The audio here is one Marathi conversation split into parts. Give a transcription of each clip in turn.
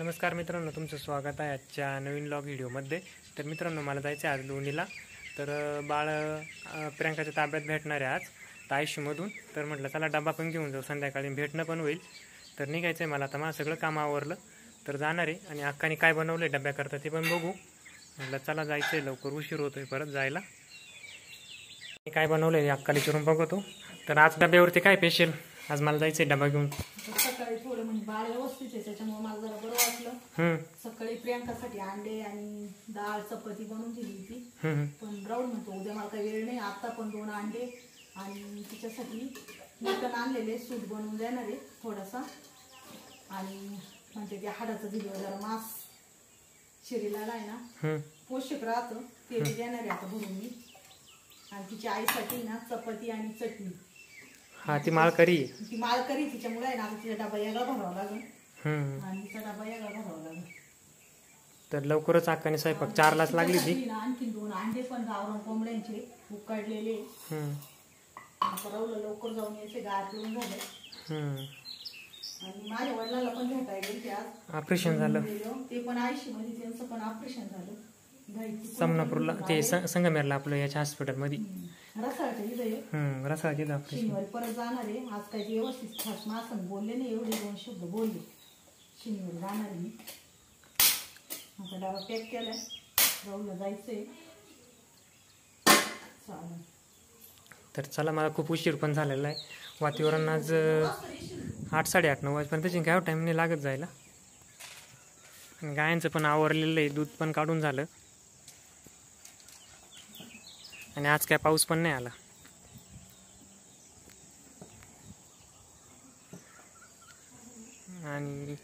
नमस्कार मित्रांनो, तुमचं स्वागत आहे आजच्या नवीन व्लॉग व्हिडिओमध्ये। तर मित्रांनो, मला जायचं आहे आज लोणीला। तर बाळ प्रियंकाच्या ताब्यात भेटणार आहे आज तायशीमधून। तर म्हटलं चला डबा पण घेऊन जाऊ, संध्याकाळी भेटणं पण होईल। तर निघायचं आहे मला, आता माझं सगळं काम आवरलं तर जाणार आहे। आणि अक्काने काय बनवलं आहे डब्याकरता ते पण बघू। म्हटलं चला जायचं आहे, लवकर उशीर होतोय परत जायला। काय बनवलं आहे अक्काला विचारून बघतो। तर आज डब्यावरती काय स्पेशल? आज मला जायचं आहे डबा घेऊन। सकाळी थोडं म्हणजे बाळ व्यवस्थित आहे त्याच्यामुळे मला जरा बरं वाटलं। सकाळी प्रियंकासाठी अंडे आणि डाळ चपाती बनवून दिली होती, पण राहुल म्हणतो उद्या मला काही वेळ नाही, आता पण 2 अंडे आणि तिच्यासाठी मटण आणलेले सूप बनवून देणार आहे थोडासा। आणि म्हणजे त्या हाडाचं दिलं जरा मांस शरीराला आहे ना पोषक राहतं, ते देणार आहे आता भरून मी। आणि तिच्या आईसाठी ना चपाती आणि चटणी। हा, ती माळकरी तिच्यामुळे आहे ना तिचा डबा यायला भरावा लागेल आणि तिचा डबा यायला भरावा लागेल। तर लवकरच अक्काने स्वयंपाक 4लाच लागली ती। आणखी 2 अंडे पण गावरान कोंबड्यांचे उकडलेले। लवकर जाऊन यायचे, गार पिऊन झाले। आणि माझ्या वडिलांना पण भेटायला गेले आज, ऑपरेशन झालं ते पण आयशी मध्ये, त्यांचं पण ऑपरेशन झालं समनापूरला, ते संगमेरला आपलं याच्या हॉस्पिटलमध्ये रसाळच्या इथे। रसाळच्या शनिवारी परत जाणार आहे। आज काही व्यवस्थित खास मासन बोलले नाही, एवढे 2 शब्द बोलले। शनिवारी जाणार आहे मी। आता डबा पॅक केलाय, राहुलला जायचंय। चालेल, तर चला, मला खूप उशीर पण झालेला आहे। वातावरण आज 8, 8:30, 9 वाजेपर्यंत काय टाईम नाही लागत जायला। गायांचं पण आवरलेलं आहे, दूध पण काढून झालं आणि आज काय पाऊस पण नाही आला। आणि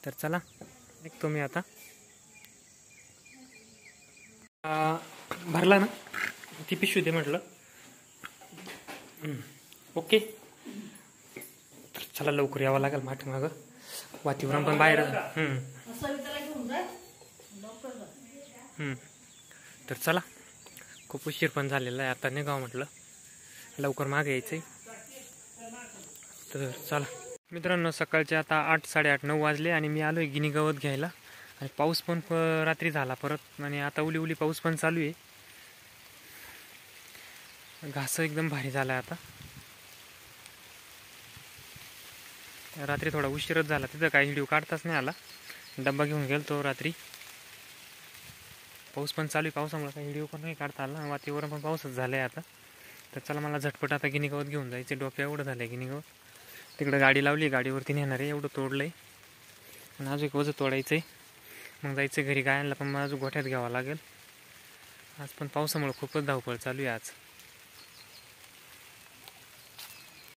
तर चला निघतो मी आता। भरला ना ती पिशवी दे म्हटलं। ओके, तर चला लवकर यावं लागेल मागं, वातावरण पण बाहेर। तर चला, खूप उशीर पण झालेला आहे, आता निघावं म्हटलं, लवकर मागे यायचंय। तर चला मित्रांनो, सकाळचे आता 8, 8:30, 9 वाजले आणि मी आलोय गिनी गवत घ्यायला। आणि पाऊस पण रात्री झाला परत, आणि आता उली पाऊस पण चालू आहे। घास एकदम भारी झालाय आता। रात्री थोडा उशीरच झाला, तिथं काही व्हिडिओ काढताच नाही आला, डब्बा घेऊन गेलो रात्री। पाऊस पण चालू आहे, पावसामुळे काही व्हिडिओ पण नाही काढता आला, वातावरण पण पाऊसच झालंय आता। तर चला, मला झटपट आता गिनी गवत घेऊन जायचं, डोक्या एवढं झालंय गिनी गवत। तिकडे गाडी लावली, गाडीवरती नेणार आहे, एवढं तोडलंय आणि अजून एक वजन तोडायचंय, मग जायचं घरी। गायांना पण अजून गोठ्यात घ्यावं लागेल। आज पण पावसामुळे खूपच धावपळ चालू आहे आज।